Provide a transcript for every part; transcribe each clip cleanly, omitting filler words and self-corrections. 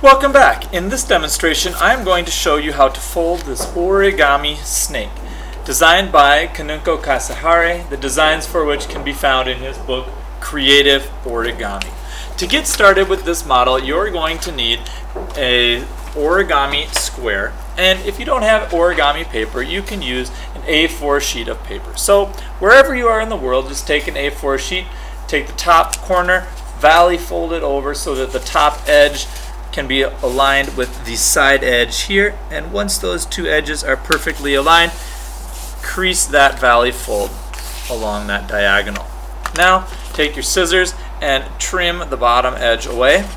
Welcome back. In this demonstration, I am going to show you how to fold this Origami Snake, designed by Kanunko Kasahara, the designs for which can be found in his book, Creative Origami. To get started with this model, you're going to need a Origami Square, and if you don't have origami paper, you can use an A4 sheet of paper. So wherever you are in the world, just take an A4 sheet, take the top corner, valley fold it over so that the top edge can be aligned with the side edge here, and once those two edges are perfectly aligned, crease that valley fold along that diagonal. Now take your scissors and trim the bottom edge away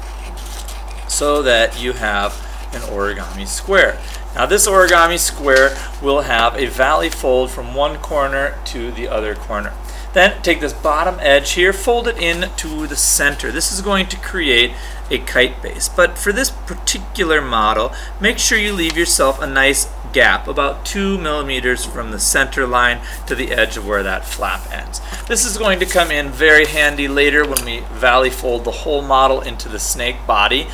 so that you have an origami square. Now this origami square will have a valley fold from one corner to the other corner. Then take this bottom edge here, fold it in to the center. This is going to create a kite base. But for this particular model, make sure you leave yourself a nice gap, about 2 millimeters from the center line to the edge of where that flap ends. This is going to come in very handy later when we valley fold the whole model into the snake body.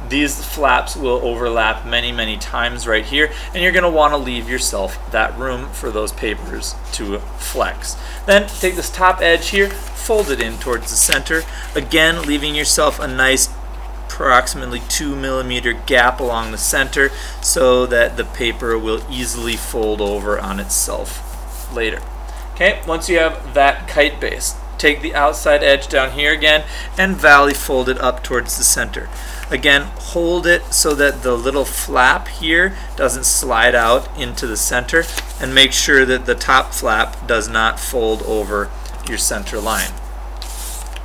These flaps will overlap many times right here, and you're going to want to leave yourself that room for those papers to flex. Then take this top edge here, fold it in towards the center, again leaving yourself a nice approximately 2 millimeter gap along the center so that the paper will easily fold over on itself later. Okay, once you have that kite base, take the outside edge down here again and valley fold it up towards the center. Again, hold it so that the little flap here doesn't slide out into the center, and make sure that the top flap does not fold over your center line.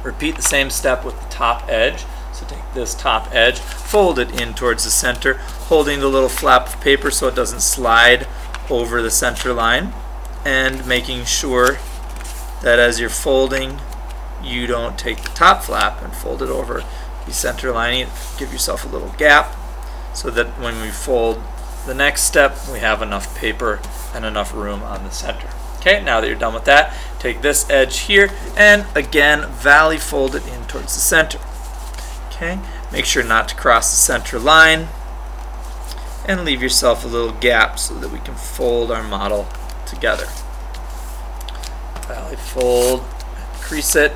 Repeat the same step with the top edge. So take this top edge, fold it in towards the center, holding the little flap of paper so it doesn't slide over the center line, and making sure that as you're folding, you don't take the top flap and fold it over the center line. Give yourself a little gap so that when we fold the next step, we have enough paper and enough room on the center. Okay, now that you're done with that, take this edge here and again valley fold it in towards the center. Okay, make sure not to cross the center line and leave yourself a little gap so that we can fold our model together. Valley fold, crease it,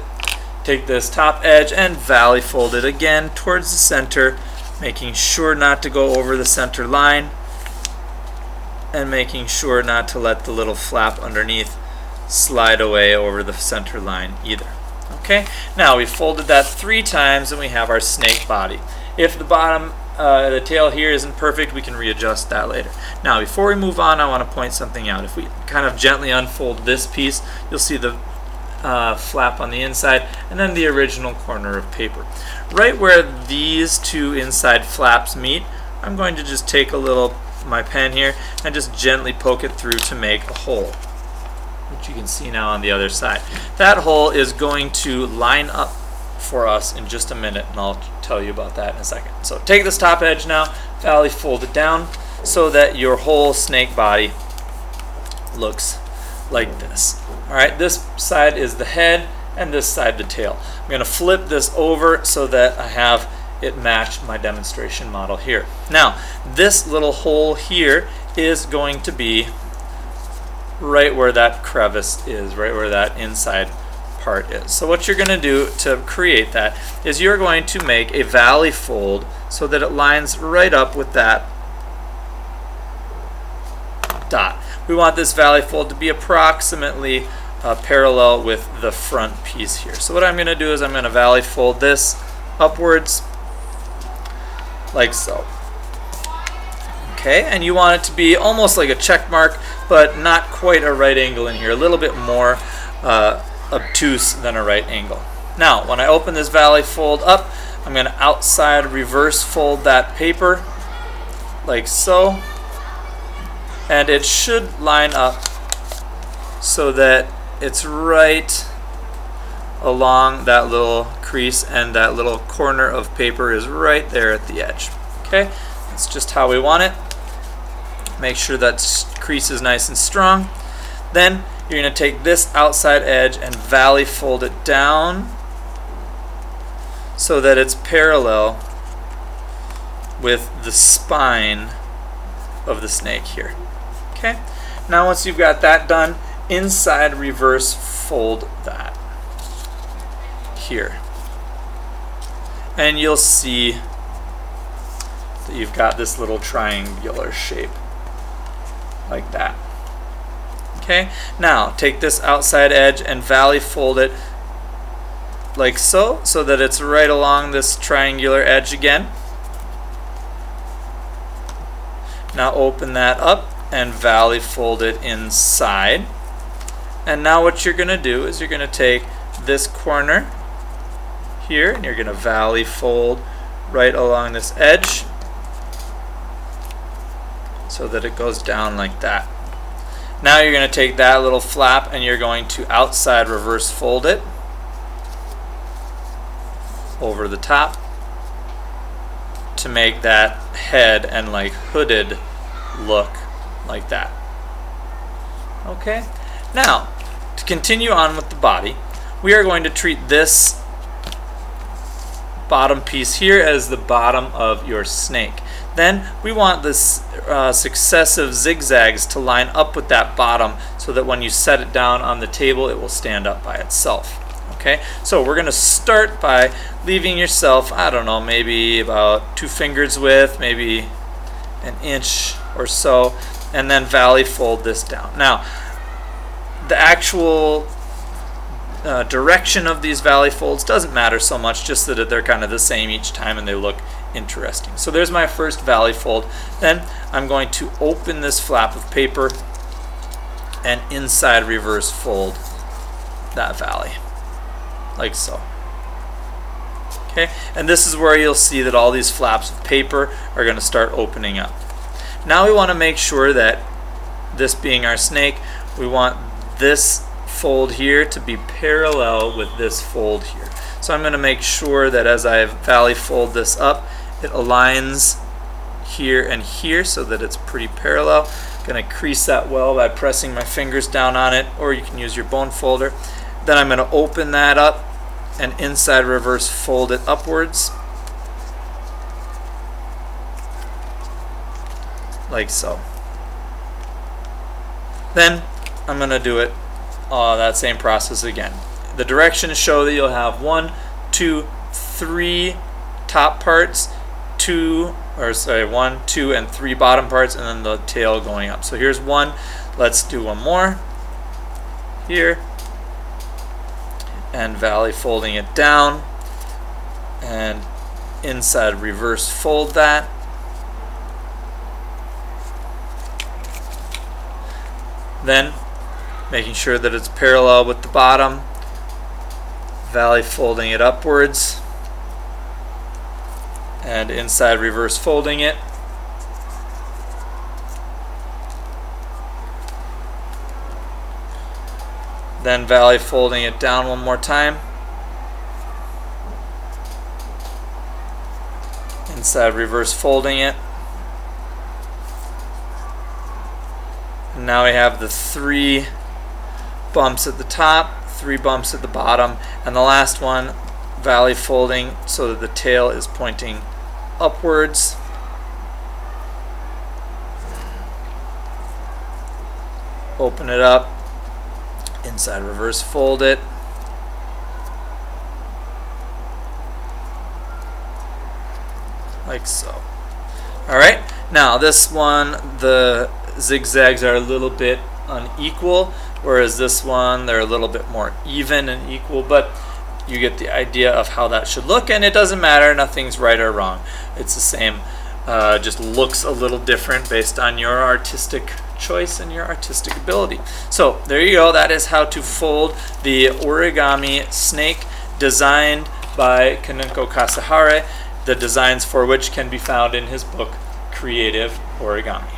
take this top edge and valley fold it again towards the center, making sure not to go over the center line and making sure not to let the little flap underneath slide away over the center line either. Okay, now we folded that 3 times and we have our snake body. If the bottom, the tail here isn't perfect, we can readjust that later. Now before we move on, I want to point something out. If we kind of gently unfold this piece, you'll see the flap on the inside and then the original corner of paper. Right where these two inside flaps meet, I'm going to just take my pen here and just gently poke it through to make a hole, which you can see now on the other side. That hole is going to line up for us in just a minute, and I'll tell you about that in a second. So take this top edge now, valley fold it down so that your whole snake body looks like this. Alright, this side is the head and this side the tail. I'm going to flip this over so that I have it match my demonstration model here. Now, this little hole here is going to be right where that crevice is, right where that inside part is. So what you're going to do to create that is you're going to make a valley fold so that it lines right up with that dot. We want this valley fold to be approximately parallel with the front piece here. So what I'm going to do is I'm going to valley fold this upwards like so. Okay, and you want it to be almost like a check mark, but not quite a right angle in here, a little bit more obtuse than a right angle. Now, when I open this valley fold up, I'm going to outside reverse fold that paper like so, and it should line up so that it's right along that little crease and that little corner of paper is right there at the edge. Okay, that's just how we want it. Make sure that crease is nice and strong. Then you're going to take this outside edge and valley fold it down so that it's parallel with the spine of the snake here. Okay, now once you've got that done, inside reverse fold that here, and you'll see that you've got this little triangular shape like that. Okay, now take this outside edge and valley fold it like so, so that it's right along this triangular edge again. Now open that up and valley fold it inside. And now what you're going to do is you're going to take this corner here and you're going to valley fold right along this edge so that it goes down like that. Now you're going to take that little flap and you're going to outside reverse fold it over the top to make that head and like hooded look like that. Okay, now to continue on with the body, we are going to treat this bottom piece here as the bottom of your snake. Then we want this successive zigzags to line up with that bottom so that when you set it down on the table it will stand up by itself. Okay, so we're going to start by leaving yourself, I don't know, maybe about 2 fingers width, maybe an inch or so, and then valley fold this down. Now, the actual direction of these valley folds doesn't matter so much, just that they're kind of the same each time and they look interesting. So there's my first valley fold. Then I'm going to open this flap of paper and inside reverse fold that valley like so. Okay, and this is where you'll see that all these flaps of paper are going to start opening up. Now we want to make sure that, this being our snake, we want this fold here to be parallel with this fold here. So I'm going to make sure that as I valley fold this up, it aligns here and here so that it's pretty parallel. I'm going to crease that well by pressing my fingers down on it, or you can use your bone folder. Then I'm going to open that up and inside reverse fold it upwards like so. Then I'm going to do it that same process again. The directions show that you'll have 1, 2, 3 top parts, 1, 2, and 3 bottom parts, and then the tail going up. So here's 1. Let's do one more here, and valley folding it down, and inside reverse fold that. Then making sure that it's parallel with the bottom, valley folding it upwards, and inside reverse folding it. Then valley folding it down one more time, inside reverse folding it. And now we have the 3 bumps at the top, 3 bumps at the bottom, and the last one valley folding so that the tail is pointing upwards. Open it up, inside reverse fold it, like so. Alright, now this one, the zigzags are a little bit unequal, whereas this one they're a little bit more even and equal, but you get the idea of how that should look, and it doesn't matter, nothing's right or wrong. It's the same, just looks a little different based on your artistic choice and your artistic ability. So there you go, that is how to fold the Origami Snake, designed by Kasahara, the designs for which can be found in his book Creative Origami.